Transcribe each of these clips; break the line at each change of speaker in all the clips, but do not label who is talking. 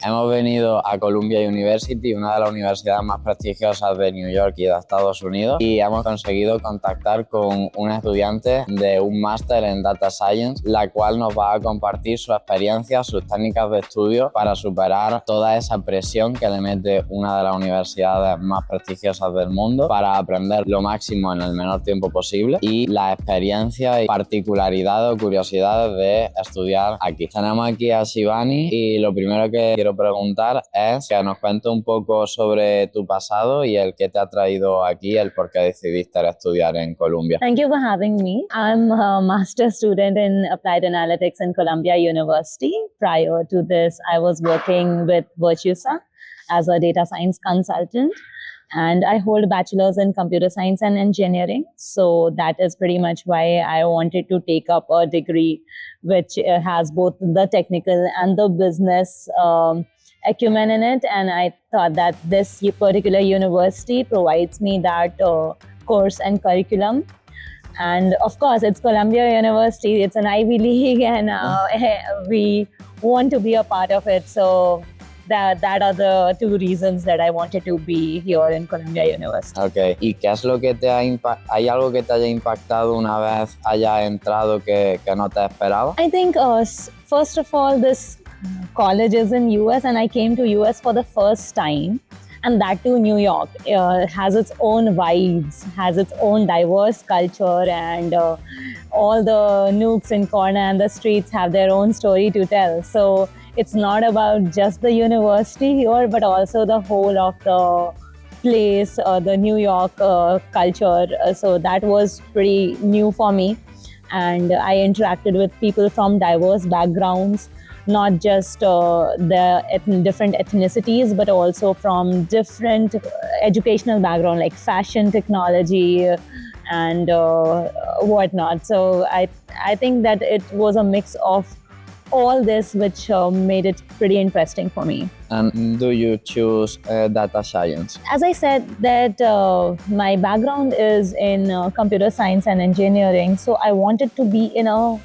Hemos venido a Columbia University, una de las universidades más prestigiosas de New York y de Estados Unidos, y hemos conseguido contactar con una estudiante de un máster en Data Science, la cual nos va a compartir su experiencia, sus técnicas de estudio para superar toda esa presión que le mete una de las universidades más prestigiosas del mundo para aprender lo máximo en el menor tiempo posible y la experiencia y particularidades o curiosidades de estudiar aquí. Tenemos aquí a Shivani y lo primero que quiero preguntar es que nos cuente un poco sobre tu pasado y el que te ha traído aquí, el por qué decidiste estudiar en Columbia.
Thank you for having me. I'm a master's student in applied analytics in Columbia University. Prior to this, I was working with Virtusa as a data science consultant. And I hold a bachelor's in computer science and engineering. So that is pretty much why I wanted to take up a degree which has both the technical and the business acumen in it. And I thought that this particular university provides me that course and curriculum. And of course, it's Columbia University. It's an Ivy League and we want to be a part of it. So that are the two reasons that I wanted to be here in Columbia University.
Okay. ¿Y qué es lo que te ha ¿Hay algo que te haya impactado una vez hayas entrado que no te esperaba?
I think first of all, this college is in US and I came to US for the first time. And that too, New York has its own vibes, has its own diverse culture, and all the nooks and corners and the streets have their own story to tell. So it's not about just the university here, but also the whole of the place, the New York culture. So that was pretty new for me. And I interacted with people from diverse backgrounds, not just the different ethnicities, but also from different educational background, like fashion, technology, and whatnot. So I think that it was a mix of all this, which made it pretty interesting for me.
And do you choose data science?
As I said, that my background is in computer science and engineering, so I wanted to be in a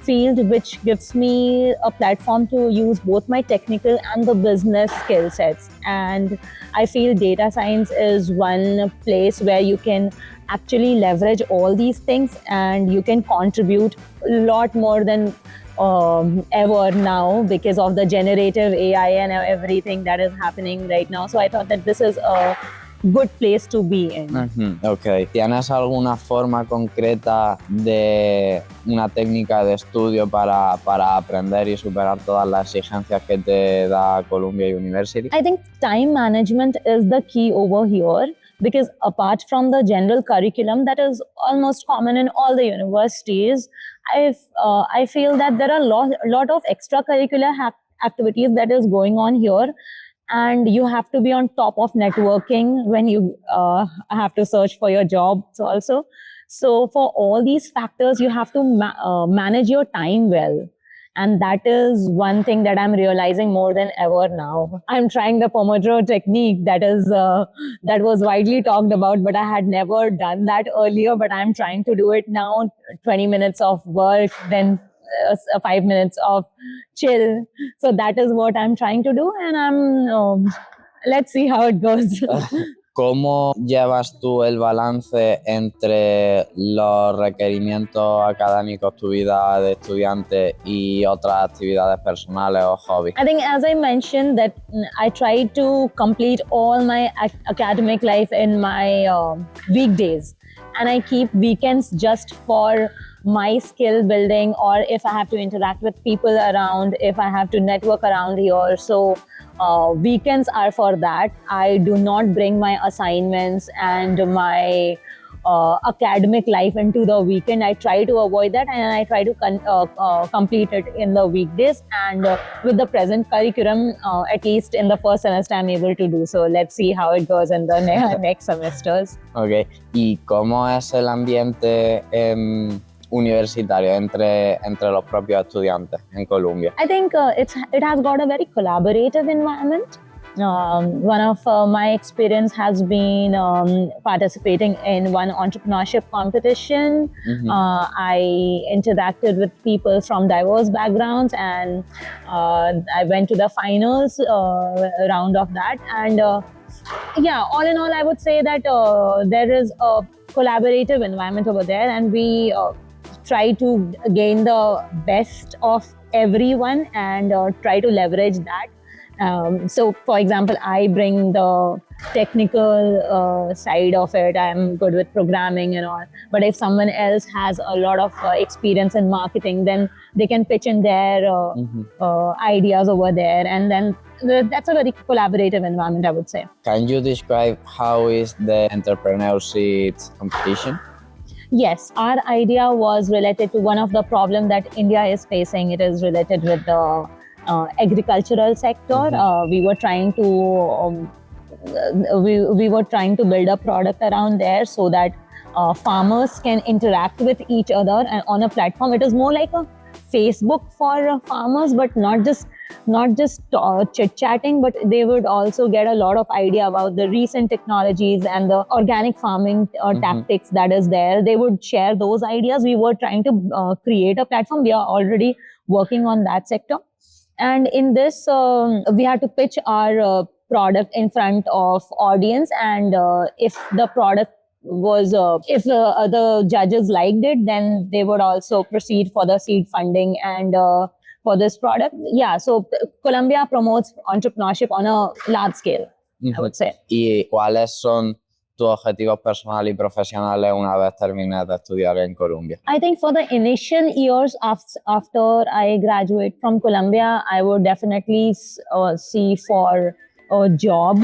field which gives me a platform to use both my technical and the business skill sets. And I feel data science is one place where you can actually leverage all these things and you can contribute a lot more than ever now because of the generative AI and everything that is happening right now. So I thought that this is a good place to be in.
Okay. ¿Tienes alguna forma concreta de una técnica de estudio para aprender y superar todas las exigencias que te da Columbia University?
I think time management is the key over here, because apart from the general curriculum that is almost common in all the universities, I feel that there are a lot of extracurricular activities that is going on here. And you have to be on top of networking when you have to search for your jobs also. So for all these factors, you have to manage your time well. And that is one thing that I'm realizing more than ever now. I'm trying the Pomodoro technique that was widely talked about, but I had never done that earlier. But I'm trying to do it now, 20 minutes of work, then 5 minutes of chill. So that is what I'm trying to do, and let's see how it goes.
¿Cómo llevas tú el balance entre los requerimientos académicos, tu vida de estudiante y otras actividades personales o hobbies?
I think, as I mentioned, that I try to complete all my academic life in my weekdays, and I keep weekends just for my skill building, or if I have to interact with people around, if I have to network around here. So weekends are for that. I do not bring my assignments and my academic life into the weekend. I try to avoid that, and I try to complete it in the weekdays. And with the present curriculum, at least in the first semester, I'm able to do so. Let's see how it goes in the next semesters.
Okay. ¿Y cómo es el ambiente universitario entre los propios estudiantes en Columbia?
I think it has got a very collaborative environment. One of my experience has been participating in one entrepreneurship competition. I interacted with people from diverse backgrounds, and I went to the finals round of that. And yeah, all in all, I would say that there is a collaborative environment over there, and we try to gain the best of everyone and try to leverage that. So, for example, I bring the technical side of it. I'm good with programming and all. But if someone else has a lot of experience in marketing, then they can pitch in their ideas over there. And then that's a very collaborative environment, I would say.
Can you describe how is the entrepreneurship competition?
Yes, our idea was related to one of the problems that India is facing. It is related with the agricultural sector. We were trying to we were trying to build a product around there so that farmers can interact with each other and on a platform. It is more like a Facebook for farmers, but not just chit-chatting, but they would also get a lot of idea about the recent technologies and the organic farming tactics that is there. They would share those ideas. We were trying to create a platform. We are already working on that sector. And in this, we had to pitch our product in front of audience. And if the product was, if the judges liked it, then they would also proceed for the seed funding and for this product. Yeah, so Colombia promotes entrepreneurship on a large scale, I would say.
¿Y cuáles son tus objetivos personales y profesionales una vez termines de estudiar en Colombia?
I think for the initial years after I graduate from Colombia, I would definitely see for a job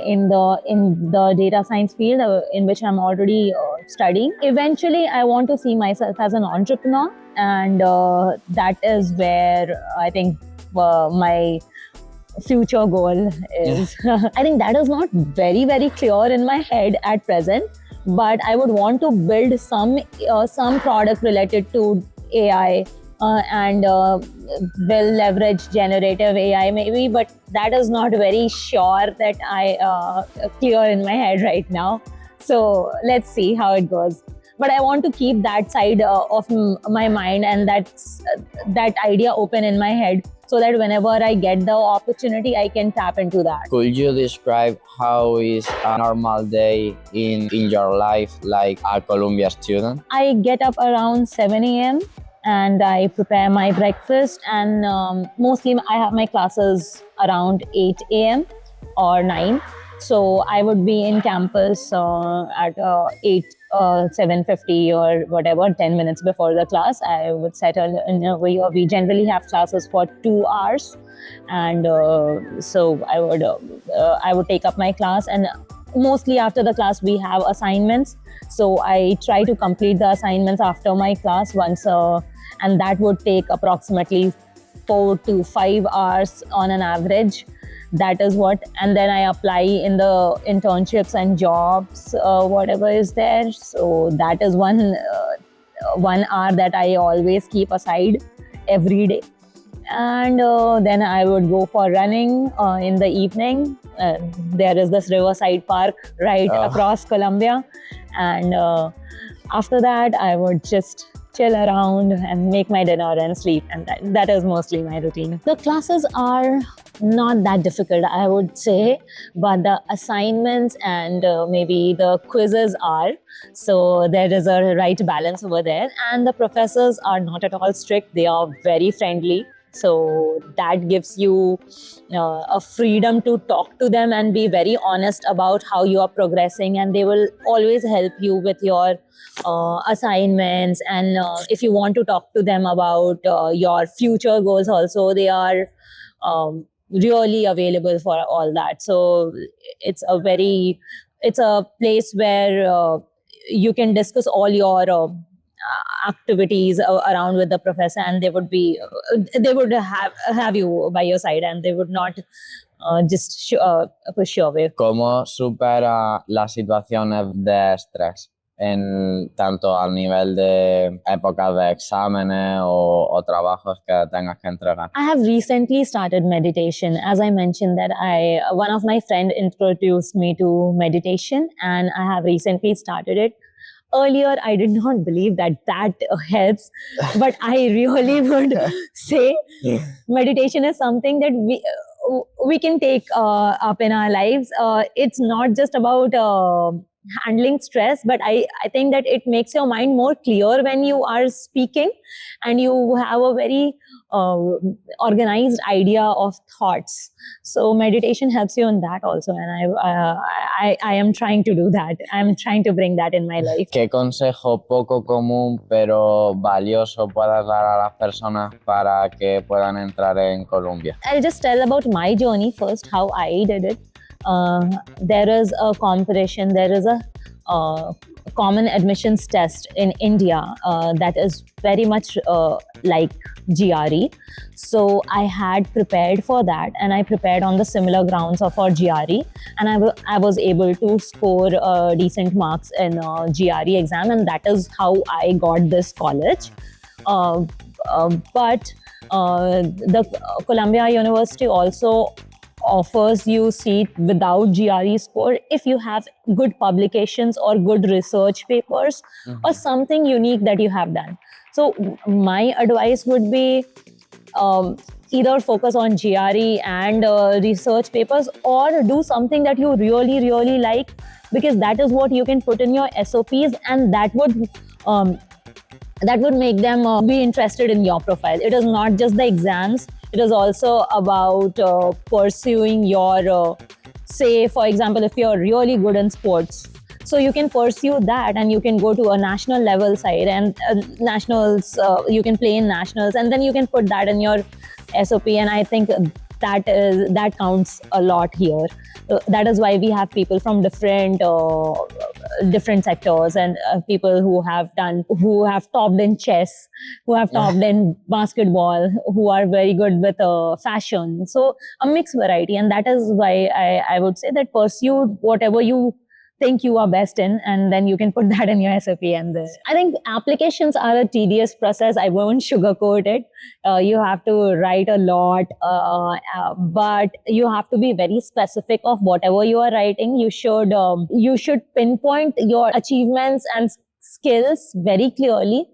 in the data science field in which I'm already studying. Eventually, I want to see myself as an entrepreneur, and that is where I think my future goal is. I think that is not very, very clear in my head at present, but I would want to build some product related to AI and will leverage generative AI maybe, but that is not very sure that I clear in my head right now. So let's see how it goes. But I want to keep that side of my mind and that idea open in my head, so that whenever I get the opportunity, I can tap into that.
Could you describe how is a normal day in your life like a Columbia student?
I get up around 7 a.m. and I prepare my breakfast, and mostly I have my classes around 8 a.m. or 9. So I would be in campus at 7:50 or whatever, 10 minutes before the class. I would settle in we generally have classes for 2 hours, and so I would take up my class, and mostly after the class we have assignments. So I try to complete the assignments after my class once, and that would take approximately 4 to 5 hours on an average. That is what, and then I apply in the internships and jobs, whatever is there. So that is 1 hour that I always keep aside every day. And then I would go for running in the evening. There is this riverside park right across Columbia. And after that, I would just chill around and make my dinner and sleep. And that is mostly my routine. The classes are not that difficult, I would say, but the assignments and maybe the quizzes are. So there is a right balance over there. And the professors are not at all strict. They are very friendly. So that gives you a freedom to talk to them and be very honest about how you are progressing. And they will always help you with your assignments. And if you want to talk to them about your future goals also, they are really available for all that. So it's a place where you can discuss all your activities around with the professor, and they would have you by your side, and they would not just push you away.
¿Cómo supera las situaciones de estrés tanto al nivel de épocas de exámenes o trabajos que tengas que entregar?
I have recently started meditation. As I mentioned that one of my friend introduced me to meditation and I have recently started it. Earlier, I did not believe that helps, but I really would say meditation is something that we can take up in our lives. It's not just about handling stress, but I think that it makes your mind more clear when you are speaking and you have a very organized idea of thoughts. So meditation helps you in that also, and I am trying to do that. I'm trying to bring that in my life.
¿Qué consejo poco común pero valioso puedas dar a las personas para que puedan entrar en Columbia?
I'll just tell about my journey first, how I did it. There is a competition, there is a common admissions test in India that is very much like GRE. So I had prepared for that, and I prepared on the similar grounds of our GRE, and I was able to score decent marks in GRE exam, and that is how I got this college. But the Columbia University also offers you seat without GRE score if you have good publications or good research papers or something unique that you have done. So my advice would be either focus on GRE and research papers, or do something that you really, really like, because that is what you can put in your SOPs, and that would make them be interested in your profile. It is not just the exams. It is also about pursuing your, say, for example, if you're really good in sports, so you can pursue that and you can go to a national level side, and nationals, you can play in nationals, and then you can put that in your SOP. And I think that counts a lot here. That is why we have people from different sectors, and people who have topped in chess, who have topped in basketball, who are very good with fashion. So a mixed variety, and that is why I would say that pursue whatever you think you are best in, and then you can put that in your SOP. And I think applications are a tedious process. I won't sugarcoat it. You have to write a lot, but you have to be very specific of whatever you are writing. You should pinpoint your achievements and skills very clearly.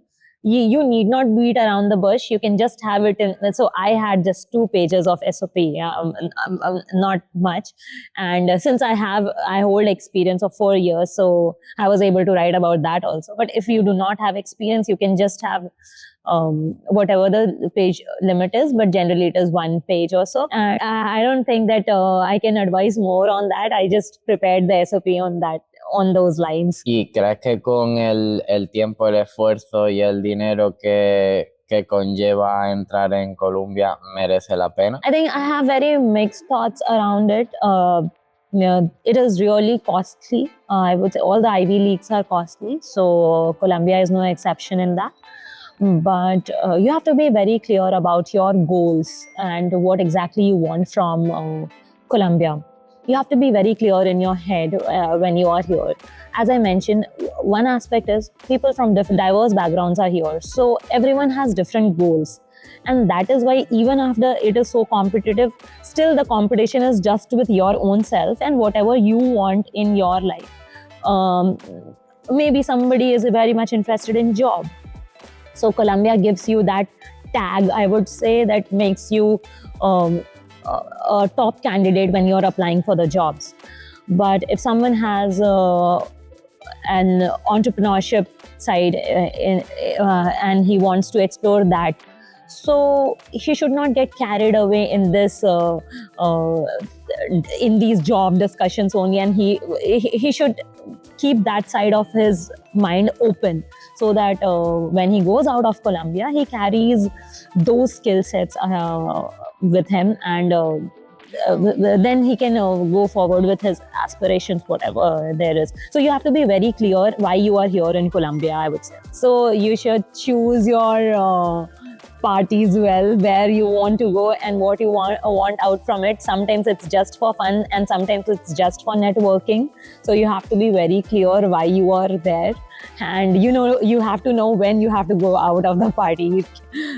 You need not beat around the bush. You can just have it in. So I had just 2 pages of SOP, not much. And since I hold experience of 4 years, so I was able to write about that also. But if you do not have experience, you can just have whatever the page limit is, but generally it is 1 page or so. And I don't think that I can advise more on that. I just prepared the SOP on those lines.
¿Y crees que con el tiempo, el esfuerzo y el dinero que conlleva entrar en Columbia merece la pena?
I think I have very mixed thoughts around it. It is really costly. I would say all the Ivy Leagues are costly, so Columbia is no exception in that. But you have to be very clear about your goals and what exactly you want from Columbia. You have to be very clear in your head when you are here. As I mentioned, one aspect is people from diverse backgrounds are here. So everyone has different goals. And that is why even after it is so competitive, still the competition is just with your own self and whatever you want in your life. Maybe somebody is very much interested in job. So Columbia gives you that tag, I would say, that makes you a top candidate when you're applying for the jobs. But if someone has an entrepreneurship side and he wants to explore that, so he should not get carried away in this in these job discussions only, and he should keep that side of his mind open, so that when he goes out of Columbia, he carries those skill sets with him, and then he can go forward with his aspirations, whatever there is. So you have to be very clear why you are here in Columbia, I would say. So you should choose your parties well, where you want to go and what you want out from it. Sometimes it's just for fun and sometimes it's just for networking. So you have to be very clear why you are there. And you have to know when you have to go out of the party.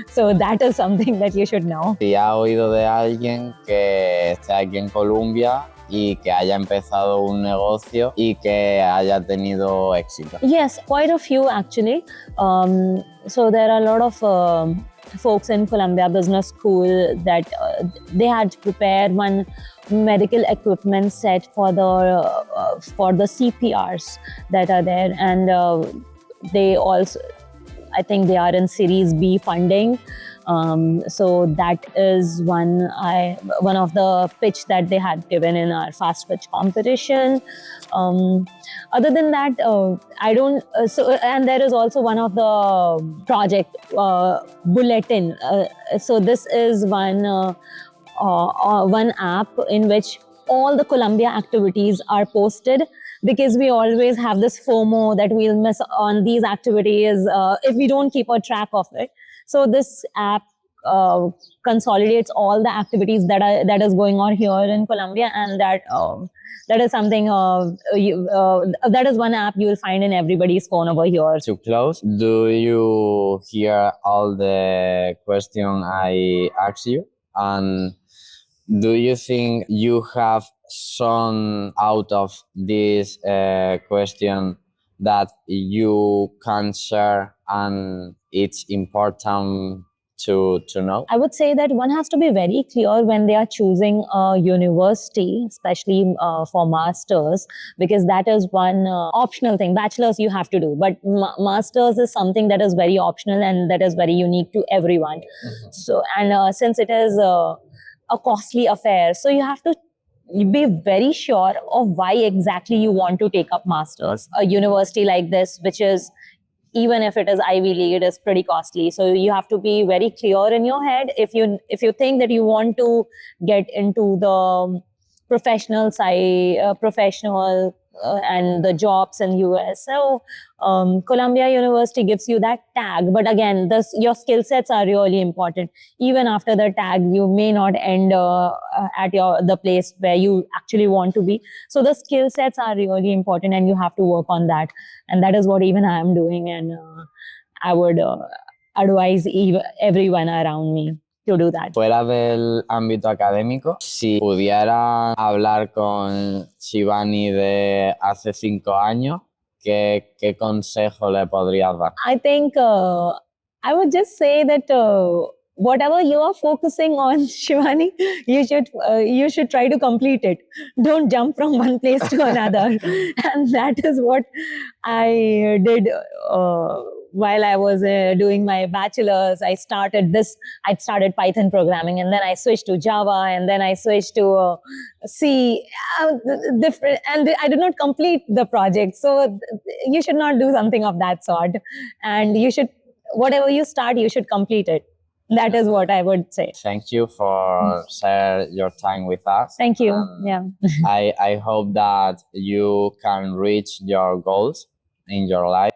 So that is something that you should know.
Si ha oído de alguien que esté aquí en Colombia y que haya empezado un negocio y que haya tenido éxito.
Yes, quite a few actually. So there are a lot of folks in Columbia Business School that they had to prepare one medical equipment set for the CPRs that are there, and they also, I think they are in Series B funding. So that is one of the pitch that they had given in our fast pitch competition. Other than that, I don't. And there is also one of the project bulletin. So this is one app in which all the Columbia activities are posted, because we always have this FOMO that we'll miss on these activities if we don't keep a track of it. So this app consolidates all the activities that is going on here in Colombia, and that is something that is one app you will find in everybody's phone over here.
To close, do you hear all the question I asked you? And do you think you have some out of this question that you can share and it's important to know?
I would say that one has to be very clear when they are choosing a university, especially for masters, because that is one optional thing. Bachelor's you have to do, but masters is something that is very optional and that is very unique to everyone. Mm-hmm. So, and since it is a costly affair, so you have to be very sure of why exactly you want to take up masters. A university like this, which is, even if it is Ivy League, it is pretty costly. So you have to be very clear in your head if you think that you want to get into the professional side, and the jobs in US. So Columbia University gives you that tag, but again, your skill sets are really important. Even after the tag, you may not end at the place where you actually want to be. So the skill sets are really important, and you have to work on that. And that is what even I am doing, and I would advise everyone around me to do that.
Fuera del ámbito académico, si pudiera hablar con Shivani de hace 5 años, ¿qué consejo le podrías dar?
I think I would just say that whatever you are focusing on, Shivani, you should try to complete it. Don't jump from one place to another. And that is what I did while I was doing my bachelor's. I started Python programming, and then I switched to Java, and then I switched to C. Different, and I did not complete the project. So you should not do something of that sort. And whatever you start, you should complete it. That is what I would say.
Thank you for sharing your time with us.
Thank you. Yeah.
I hope that you can reach your goals in your life.